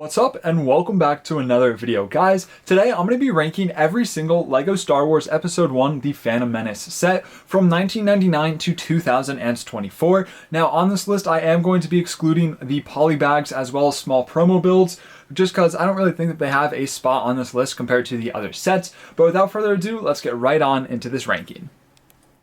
What's up and welcome back to another video. Guys, today I'm going to be ranking every single LEGO Star Wars Episode 1 The Phantom Menace set from 1999 to 2024. Now on this list I am going to be excluding the poly bags as well as small promo builds, just because I don't really think that they have a spot on this list compared to the other sets. But without further ado, let's get right on into this ranking.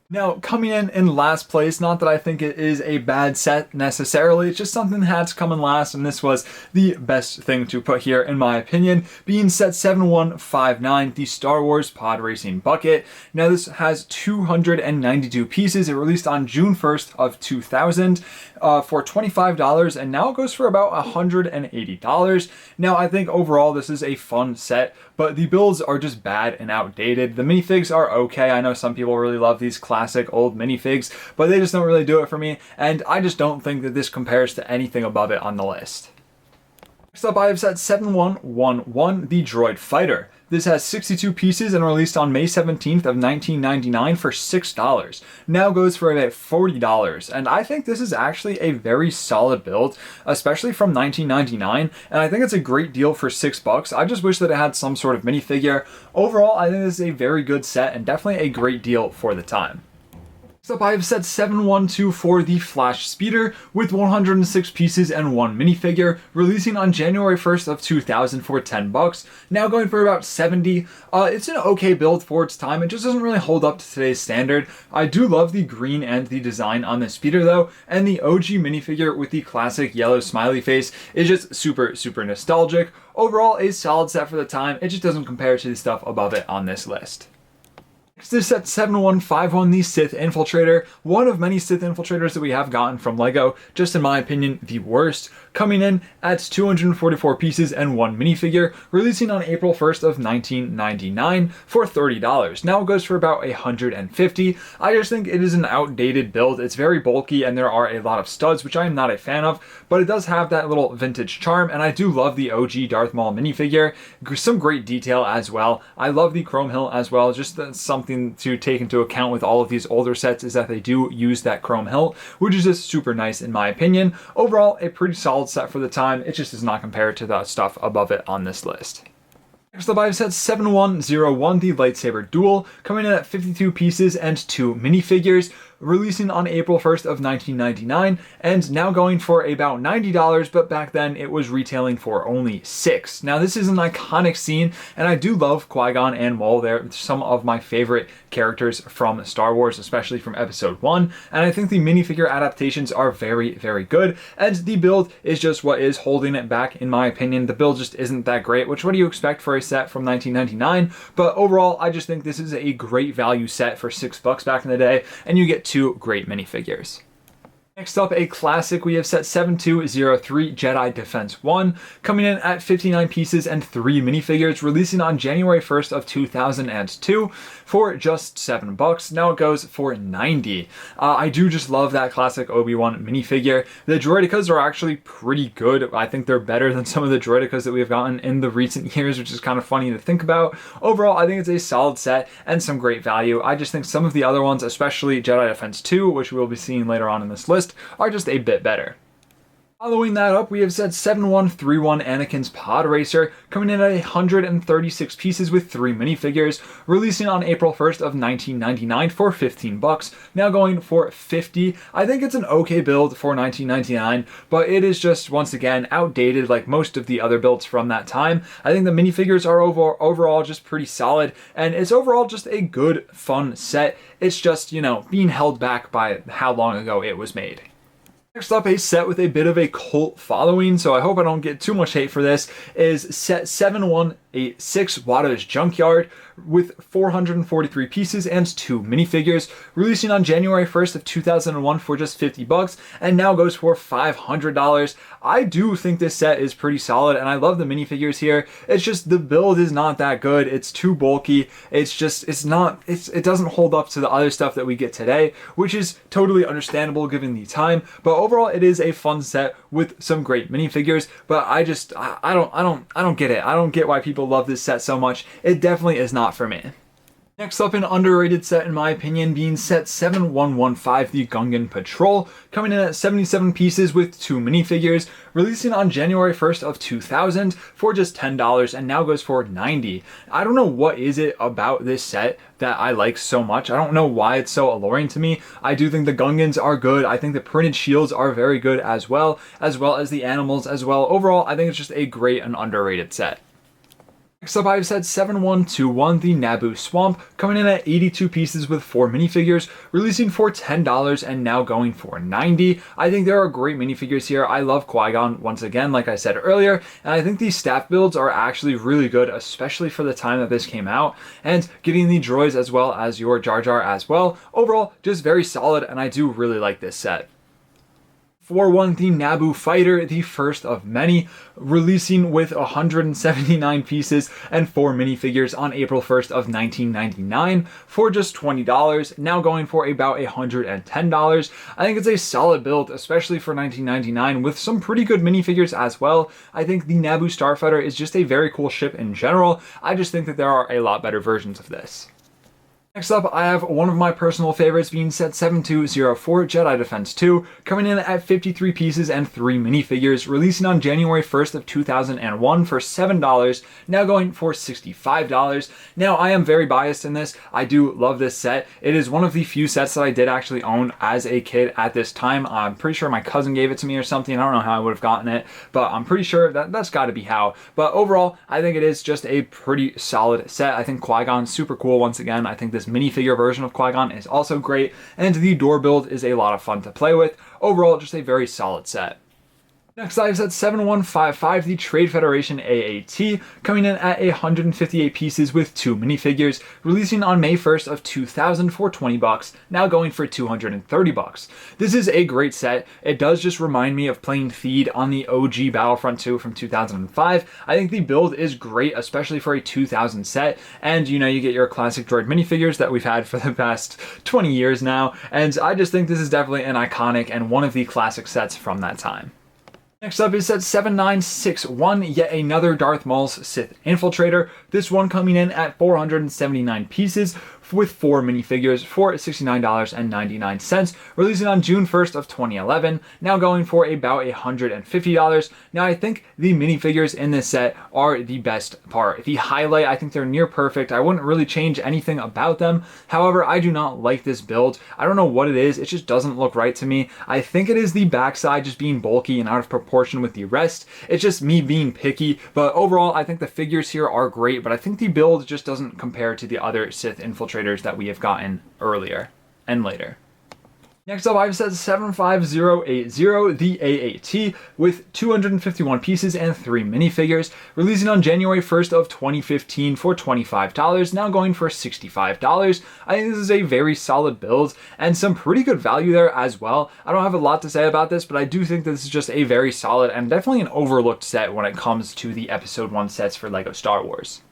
Now, coming in last place, not that I think it is a bad set necessarily, it's just something that had to come in last, and this was the best thing to put here, in my opinion, being set 7159, the Star Wars Pod Racing Bucket. Now, this has 292 pieces. It released on June 1st of 2000 for $25, and now it goes for about $180. Now, I think overall this is a fun set, but the builds are just bad and outdated. The minifigs are okay. I know some people really love these classic old minifigs, but they just don't really do it for me, and I just don't think that this compares to anything above it on the list. Next up, I have set 7111, the Droid Fighter. This has 62 pieces and released on May 17th of 1999 for $6. Now goes for about $40, and I think this is actually a very solid build, especially from 1999, and I think it's a great deal for $6. I just wish that it had some sort of minifigure. Overall, I think this is a very good set and definitely a great deal for the time. Next up, I have set 7124 for the Flash Speeder with 106 pieces and one minifigure, releasing on January 1st of 2000 for $10. Now going for about $70. It's an okay build for its time. It just doesn't really hold up to today's standard. I do love the green and the design on the speeder though, and the OG minifigure with the classic yellow smiley face is just super nostalgic. Overall, a solid set for the time. It just doesn't compare to the stuff above it on this list. Next is set 7151, the Sith Infiltrator, one of many Sith Infiltrators that we have gotten from LEGO, just in my opinion, the worst, coming in at 244 pieces and one minifigure, releasing on April 1st of 1999 for $30. Now it goes for about $150. I just think it is an outdated build. It's very bulky and there are a lot of studs, which I am not a fan of, but it does have that little vintage charm, and I do love the OG Darth Maul minifigure. Some great detail as well. I love the chrome hilt as well, just something to take into account with all of these older sets is that they do use that chrome hilt, which is just super nice in my opinion. Overall, a pretty solid set for the time. It just does not compare to the stuff above it on this list. Next up, I have set 7101, the Lightsaber Duel, coming in at 52 pieces and two minifigures, releasing on April 1st of 1999, and now going for about $90, but back then it was retailing for only $6. Now this is an iconic scene, and I do love Qui-Gon and Maul. They're some of my favorite characters from Star Wars, especially from Episode 1, and I think the minifigure adaptations are very good, and the build is just what is holding it back in my opinion. The build just isn't that great, which what do you expect for a set from 1999, but overall I just think this is a great value set for $6 back in the day, and you get two great minifigures. Next up, a classic, we have set 7203 Jedi Defense 1, coming in at 59 pieces and 3 minifigures, releasing on January 1st of 2002 for just $7. Now it goes for $90. I do just love that classic Obi-Wan minifigure. The droidicas are actually pretty good. I think they're better than some of the droidicas that we've gotten in the recent years, which is kind of funny to think about. Overall, I think it's a solid set and some great value. I just think some of the other ones, especially Jedi Defense 2, which we'll be seeing later on in this list, are just a bit better. Following that up, we have set 7131 Anakin's Pod Racer, coming in at 136 pieces with 3 minifigures, releasing on April 1st of 1999 for $15, now going for $50. I think it's an okay build for 1999, but it is just, once again, outdated like most of the other builds from that time. I think the minifigures are overall just pretty solid, and it's overall just a good, fun set. It's just, you know, being held back by how long ago it was made. Next up, a set with a bit of a cult following, so I hope I don't get too much hate for this, is set 7186 Watto's Junkyard with 443 pieces and 2 minifigures, releasing on January 1st of 2001 for just $50, and now goes for $500. I do think this set is pretty solid, and I love the minifigures here. It's just the build is not that good. It's too bulky. It doesn't hold up to the other stuff that we get today, which is totally understandable given the time. But overall, it is a fun set with some great minifigures. But I don't get it. I don't get why people love this set so much. It definitely is not for me. Next up, an underrated set in my opinion, being set 7115, the Gungan Patrol, coming in at 77 pieces with 2 minifigures, releasing on January 1st of 2000 for just $10 and now goes for $90. I don't know what is it about this set that I like so much. I don't know why it's so alluring to me. I do think the Gungans are good. I think the printed shields are very good as well as the animals as well. Overall, I think it's just a great and underrated set. Next up, I've said 7121, the Naboo Swamp, coming in at 82 pieces with 4 minifigures, releasing for $10 and now going for $90. I think there are great minifigures here. I love Qui-Gon once again, like I said earlier, and I think these staff builds are actually really good, especially for the time that this came out, and getting the droids as well as your Jar Jar as well. Overall, just very solid, and I do really like this set. 4-1, the Naboo Fighter, the first of many, releasing with 179 pieces and 4 minifigures on April 1st of 1999 for just $20, now going for about $110. I think it's a solid build, especially for 1999, with some pretty good minifigures as well. I think the Naboo Starfighter is just a very cool ship in general. I just think that there are a lot better versions of this. Next up, I have one of my personal favorites, being set 7204, Jedi Defense 2, coming in at 53 pieces and 3 minifigures, releasing on January 1st of 2001 for $7, now going for $65. Now, I am very biased in this. I do love this set. It is one of the few sets that I did actually own as a kid at this time. I'm pretty sure my cousin gave it to me or something. I don't know how I would have gotten it, but I'm pretty sure that's got to be how. But overall, I think it is just a pretty solid set. I think Qui-Gon's super cool once again. I think this minifigure version of Qui-Gon is also great, and the door build is a lot of fun to play with. Overall, just a very solid set. Next, I've set 7155, the Trade Federation AAT, coming in at 158 pieces with 2 minifigures, releasing on May 1st of 2000 for $20, now going for $230. This is a great set. It does just remind me of playing Theed on the OG Battlefront 2 from 2005. I think the build is great, especially for a 2000 set, and you get your classic droid minifigures that we've had for the past 20 years now, and I just think this is definitely an iconic and one of the classic sets from that time. Next up is set 7961, yet another Darth Maul's Sith Infiltrator, this one coming in at 479 pieces with 4 minifigures for $69.99, releasing on June 1st of 2011, now going for about $150. Now, I think the minifigures in this set are the best part. The highlight, I think they're near perfect. I wouldn't really change anything about them. However, I do not like this build. I don't know what it is. It just doesn't look right to me. I think it is the backside just being bulky and out of proportion with the rest. It's just me being picky, but overall, I think the figures here are great, but I think the build just doesn't compare to the other Sith Infiltrators that we have gotten earlier and later. Next up, I've set 75080, the AAT, with 251 pieces and 3 minifigures, releasing on January 1st of 2015 for $25, now going for $65. I think this is a very solid build and some pretty good value there as well. I don't have a lot to say about this, but I do think this is just a very solid and definitely an overlooked set when it comes to the Episode 1 sets for LEGO Star Wars.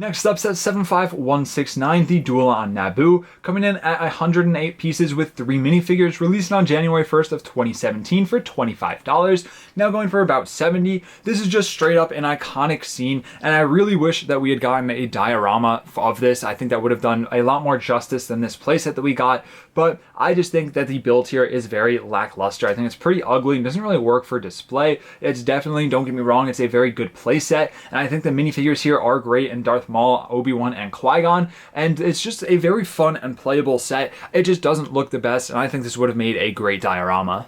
Next up, set 75169, the Duel on Naboo, coming in at 108 pieces with 3 minifigures, released on January 1st of 2017 for $25, now going for about $70. This is just straight up an iconic scene, and I really wish that we had gotten a diorama of this. I think that would have done a lot more justice than this playset that we got, but I just think that the build here is very lackluster. I think it's pretty ugly and doesn't really work for display. It's definitely, don't get me wrong, it's a very good playset, and I think the minifigures here are great, and Darth Maul, Obi-Wan, and Qui-Gon, and it's just a very fun and playable set. It just doesn't look the best, and I think this would have made a great diorama.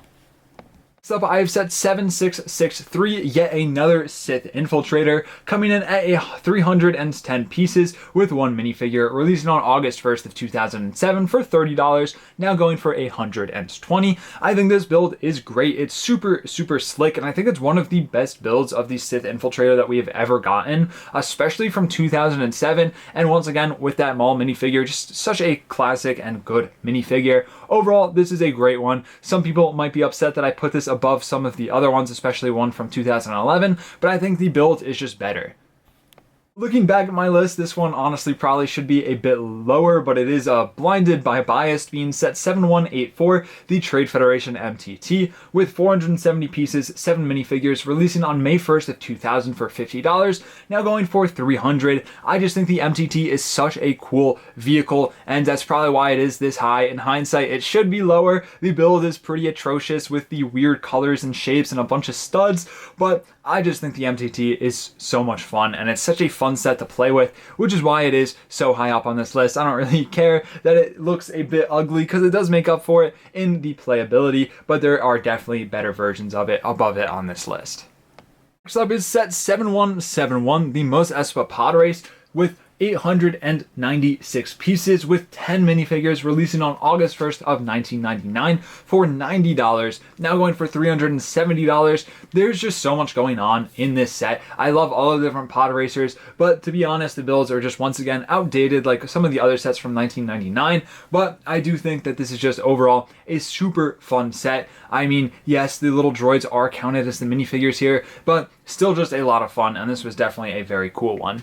Next up, I have set 7663, yet another Sith Infiltrator, coming in at 310 pieces with 1 minifigure, releasing on August 1st of 2007 for $30, now going for $120. I think this build is great. It's super, super slick, and I think it's one of the best builds of the Sith Infiltrator that we have ever gotten, especially from 2007, and once again, with that Maul minifigure, just such a classic and good minifigure. Overall, this is a great one. Some people might be upset that I put this above some of the other ones, especially one from 2011, but I think the build is just better. Looking back at my list, this one honestly probably should be a bit lower, but it is blinded by bias, being set 7184, the Trade Federation MTT, with 470 pieces, 7 minifigures, releasing on May 1st of 2000 for $50, now going for $300. I just think the MTT is such a cool vehicle, and that's probably why it is this high. In hindsight, it should be lower. The build is pretty atrocious with the weird colors and shapes and a bunch of studs, but I just think the MTT is so much fun, and it's such a fun set to play with, which is why it is so high up on this list. I don't really care that it looks a bit ugly because it does make up for it in the playability, but there are definitely better versions of it above it on this list. Next up is set 7171, the Most Espa Pod Race, with 896 pieces with 10 minifigures, releasing on August 1st of 1999 for $90, now going for $370. There's just so much going on in this set. I love all of the different pod racers, but to be honest, the builds are just once again outdated like some of the other sets from 1999, but I do think that this is just overall a super fun set. I mean, yes, the little droids are counted as the minifigures here, but still just a lot of fun, and this was definitely a very cool one.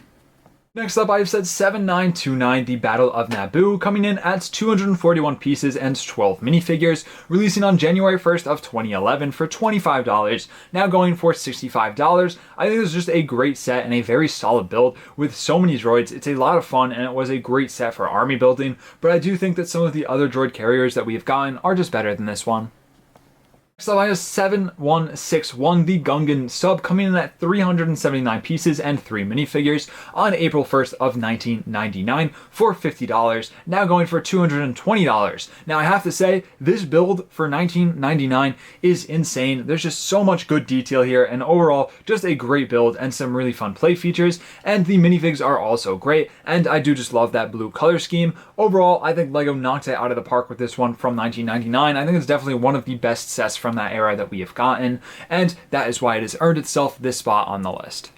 Next up, I've set 7929, the Battle of Naboo, coming in at 241 pieces and 12 minifigures, releasing on January 1st of 2011 for $25, now going for $65. I think this is just a great set and a very solid build with so many droids. It's a lot of fun, and it was a great set for army building, but I do think that some of the other droid carriers that we have gotten are just better than this one. So I have 7161, the Gungan sub, coming in at 379 pieces and 3 minifigures on April 1st of 1999 for $50, now going for $220. Now I have to say, this build for 1999 is insane. There's just so much good detail here, and overall, just a great build and some really fun play features, and the minifigs are also great, and I do just love that blue color scheme. Overall, I think LEGO knocked it out of the park with this one from 1999. I think it's definitely one of the best sets from that era that we have gotten, and that is why it has earned itself this spot on the list.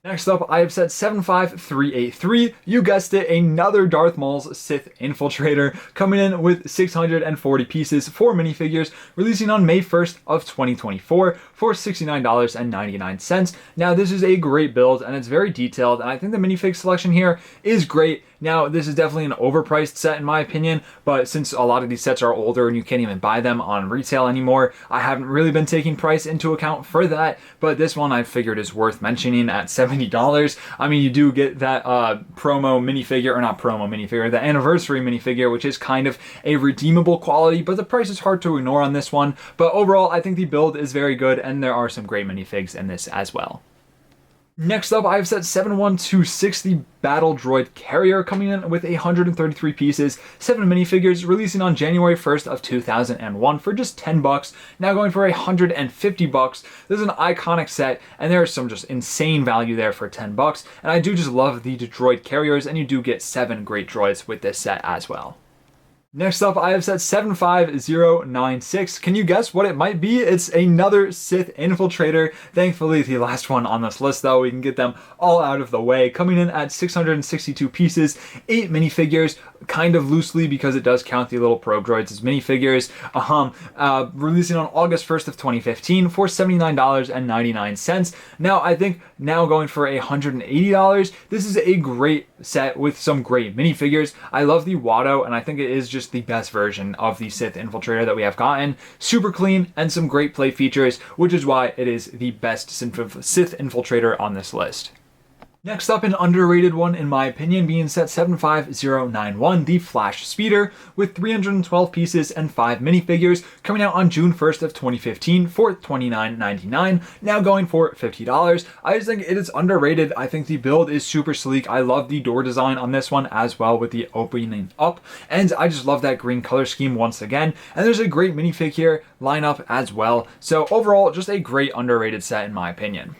Next up, I have set 75383, you guessed it, another Darth Maul's Sith Infiltrator, coming in with 640 pieces, 4 minifigures, releasing on May 1st of 2024 for $69.99. Now this is a great build, and it's very detailed, and I think the minifig selection here is great. Now, this is definitely an overpriced set in my opinion, but since a lot of these sets are older and you can't even buy them on retail anymore, I haven't really been taking price into account for that, but this one I figured is worth mentioning at $70. I mean, you do get that promo minifigure, or not promo minifigure, the anniversary minifigure, which is kind of a redeemable quality, but the price is hard to ignore on this one. But overall, I think the build is very good, and there are some great minifigs in this as well. Next up, I've set 7126, the Battle Droid Carrier, coming in with 133 pieces, 7 minifigures, releasing on January 1st of 2001 for just $10, now going for $150. This is an iconic set, and there's some just insane value there for $10, and I do just love the droid carriers, and you do get 7 great droids with this set as well. Next up, I have set 75096. Can you guess what it might be? It's another Sith Infiltrator. Thankfully, the last one on this list, though, we can get them all out of the way. Coming in at 662 pieces, 8 minifigures, kind of loosely because it does count the little probe droids as minifigures. Releasing on August 1st of 2015 for $79.99. Now, I think now going for $180. This is a great set with some great minifigures. I love the Watto, and I think it is just the best version of the Sith Infiltrator that we have gotten. Super clean and some great play features, which is why it is the best Sith Infiltrator on this list. Next up, an underrated one in my opinion, being set 75091, the Flash Speeder, with 312 pieces and 5 minifigures, coming out on June 1st of 2015 for $29.99, now going for $50. I just think it is underrated. I think the build is super sleek. I love the door design on this one as well with the opening up, and I just love that green color scheme once again, and there's a great minifig here lineup as well. So overall, just a great underrated set in my opinion.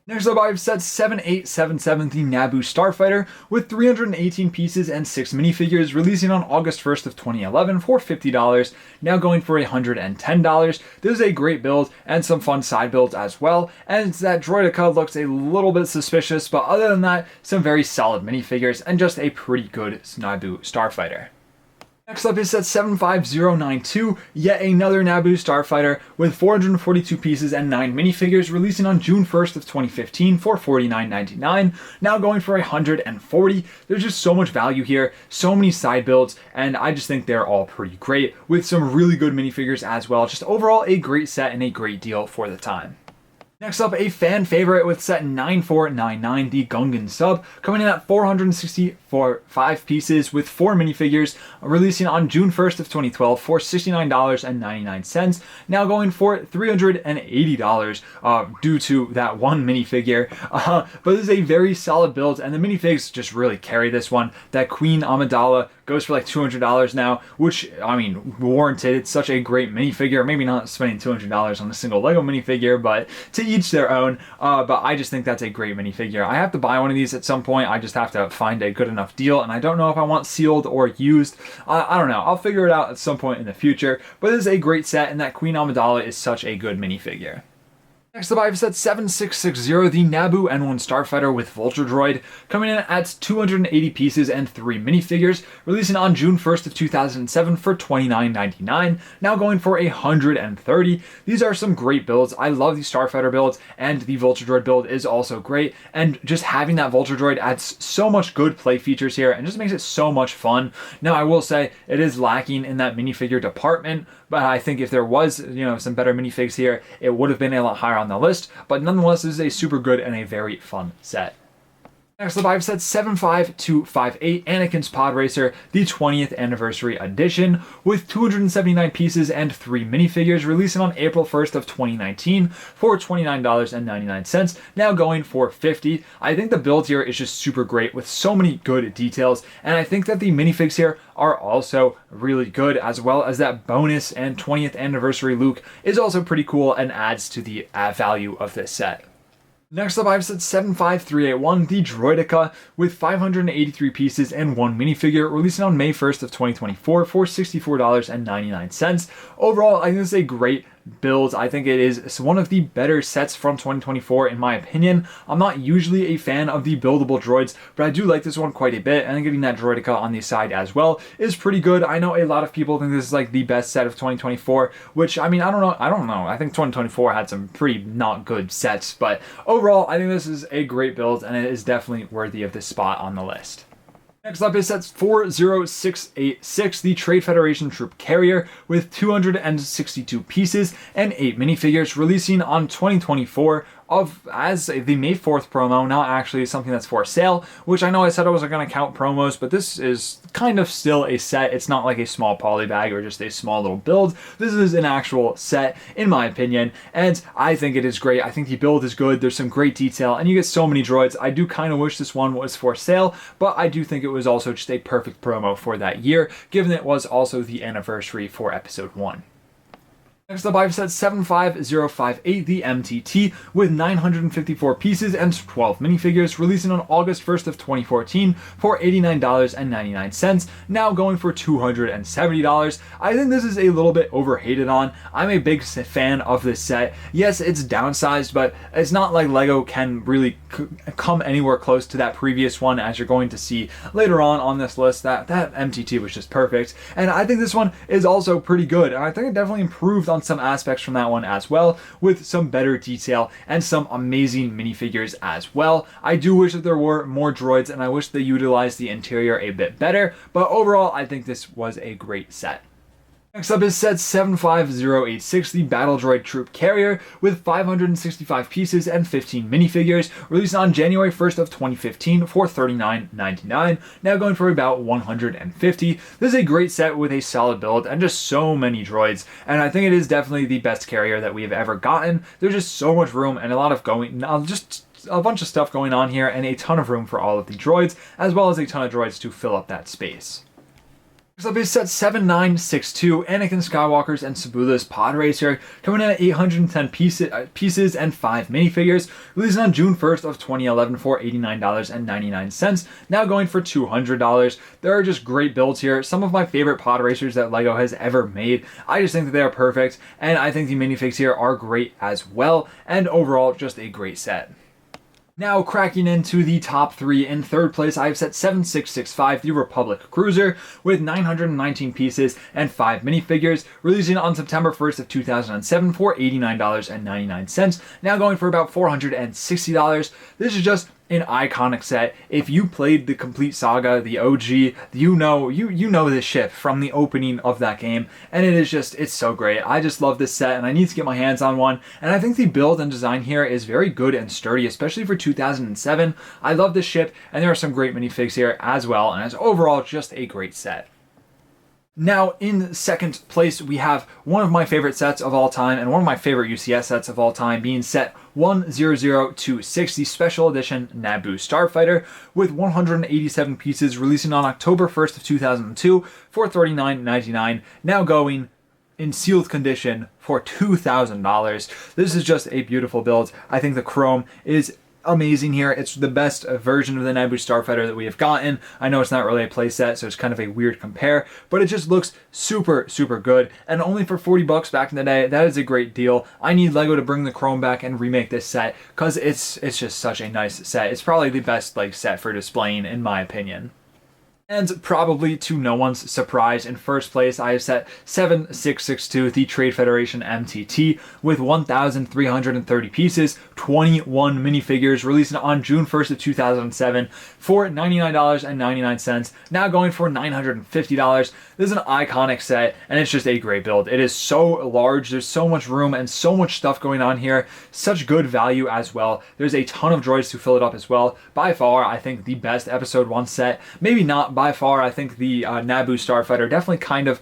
Next up, I've set 7877, the Naboo Starfighter, with 318 pieces and 6 minifigures, releasing on August 1st of 2011 for $50, now going for $110. This is a great build and some fun side builds as well, and that Droideka looks a little bit suspicious, but other than that, some very solid minifigures and just a pretty good Naboo Starfighter. Next up is set 75092, yet another Naboo starfighter with 442 pieces and 9 minifigures, releasing on June 1st of 2015 for $49.99, now going for $140. There's just so much value here, so many side builds, and I just think they're all pretty great, with some really good minifigures as well. Just overall a great set and a great deal for the time. Next up, a fan favorite with set 9499, the Gungan sub, coming in at 465 pieces with 4 minifigures, releasing on June 1st of 2012 for $69.99, now going for $380 due to that one minifigure. But this is a very solid build, and the minifigs just really carry this one. That Queen Amidala goes for like $200 now, which, I mean, warranted. It's such a great minifigure. Maybe not spending $200 on a single Lego minifigure, but to each their own. But I just think that's a great minifigure. I have to buy one of these at some point. I just have to find a good enough deal, and I don't know if I want sealed or used. I don't know. I'll figure it out at some point in the future. But this is a great set, and that Queen Amidala is such a good minifigure. Next up, I have set 7660, the Naboo N1 Starfighter with Vulture Droid, coming in at 280 pieces and 3 minifigures, releasing on June 1st of 2007 for $29.99, now going for $130. These are some great builds. I love the Starfighter builds, and the Vulture Droid build is also great, and just having that Vulture Droid adds so much good play features here, and just makes it so much fun. Now, I will say, it is lacking in that minifigure department, but I think if there was, some better minifigs here, it would have been a lot higher on the list. But nonetheless, this is a super good and a very fun set. Next up, I've set 75258, Anakin's Pod Racer, the 20th Anniversary Edition, with 279 pieces and 3 minifigures, releasing on April 1st of 2019 for $29.99, now going for $50. I think the build here is just super great with so many good details, and I think that the minifigs here are also really good, as well as that bonus and 20th Anniversary Luke is also pretty cool and adds to the value of this set. Next up, I've set 75381, the Droideka, with 583 pieces and 1 minifigure, releasing on May 1st of 2024 for $64.99. Overall, I think this is a great build. I think it is one of the better sets from 2024 in my opinion. I'm not usually a fan of the buildable droids, but I do like this one quite a bit, and getting that Droideka on the side as well is pretty good. I know a lot of people think this is like the best set of 2024, which, I mean, I don't know. I think 2024 had some pretty not good sets, but overall, I think this is a great build, and it is definitely worthy of this spot on the list. Next up is set 40686, the Trade Federation Troop Carrier, with 262 pieces and 8 minifigures, releasing on 2024 as the May 4th promo, not actually something that's for sale, which I know I said I wasn't going to count promos, but this is kind of still a set. It's not like a small poly bag or just a small little build. This is an actual set, in my opinion, and I think it is great. I think the build is good. There's some great detail, and you get so many droids. I do kind of wish this one was for sale, but I do think it was also just a perfect promo for that year, given it was also the anniversary for episode 1. Next up, I've set 75058, the MTT, with 954 pieces and 12 minifigures, releasing on August 1st of 2014 for $89.99, now going for $270. I think this is a little bit overhated on. I'm a big fan of this set. Yes, it's downsized, but it's not like Lego can really come anywhere close to that previous one, as you're going to see later on this list. That MTT was just perfect, and I think this one is also pretty good, and I think it definitely improved on some aspects from that one as well, with some better detail and some amazing minifigures as well. I do wish that there were more droids, and I wish they utilized the interior a bit better, but overall I think this was a great set. Next up is set 75086, the Battle Droid Troop Carrier, with 565 pieces and 15 minifigures, released on January 1st of 2015 for $39.99, now going for about $150. This is a great set with a solid build and just so many droids, and I think it is definitely the best carrier that we have ever gotten. There's just so much room and a lot of just a bunch of stuff going on here, and a ton of room for all of the droids, as well as a ton of droids to fill up that space. Next up is set 7962, Anakin Skywalker's and Sabula's Pod Racer, coming in at 810 pieces and 5 minifigures, released on June 1st of 2011 for $89.99, now going for $200. There are just great builds here. Some of my favorite pod racers that Lego has ever made. I just think that they are perfect, and I think the minifigs here are great as well, and overall just a great set. Now, cracking into the top 3, in third place, I have set 7665, the Republic Cruiser, with 919 pieces and 5 minifigures, releasing on September 1st of 2007 for $89.99, now going for about $460. This is just an iconic set. If you played the complete saga, the OG, you know this ship from the opening of that game, and it's so great. I just love this set, and I need to get my hands on one, and I think the build and design here is very good and sturdy, especially for 2007. I love this ship, and there are some great minifigs here as well, and it's overall just a great set. Now, in second place, we have one of my favorite sets of all time and one of my favorite UCS sets of all time, being set 10026, the Special Edition Naboo Starfighter, with 187 pieces, releasing on October 1st of 2002 for $39.99, now going in sealed condition for $2,000. This is just a beautiful build. I think the chrome is amazing here. It's the best version of the Naboo Starfighter that we have gotten. I know it's not really a playset, so it's kind of a weird compare, but it just looks super, super good. And only for 40 bucks back in the day, that is a great deal. I need LEGO to bring the chrome back and remake this set, because it's just such a nice set. It's probably the best set for displaying, in my opinion. And probably to no one's surprise, in first place, I have set 7662, the Trade Federation MTT, with 1,330 pieces, 21 minifigures, releasing on June 1st of 2007 for $99.99, now going for $950. This is an iconic set, and it's just a great build. It is so large, there's so much room and so much stuff going on here, such good value as well. There's a ton of droids to fill it up as well. By far, I think the best Episode 1 set, maybe not by far. I think the Naboo Starfighter definitely kind of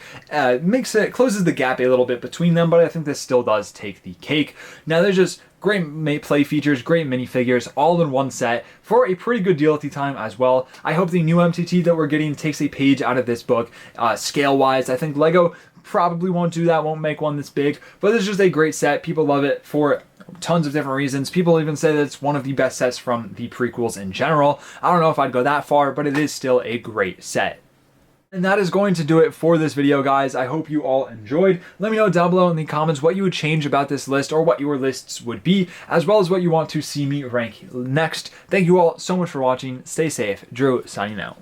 closes the gap a little bit between them, but I think this still does take the cake. Now, there's just great play features, great minifigures, all in one set for a pretty good deal at the time as well. I hope the new MTT that we're getting takes a page out of this book scale-wise. I think LEGO probably won't do that, won't make one this big, but this is just a great set. People love it for tons of different reasons. People even say that it's one of the best sets from the prequels in general. I don't know if I'd go that far, but it is still a great set. And that is going to do it for this video, guys. I hope you all enjoyed. Let me know down below in the comments what you would change about this list, or what your lists would be, as well as what you want to see me rank next. Thank you all so much for watching. Stay safe. Drew, signing out.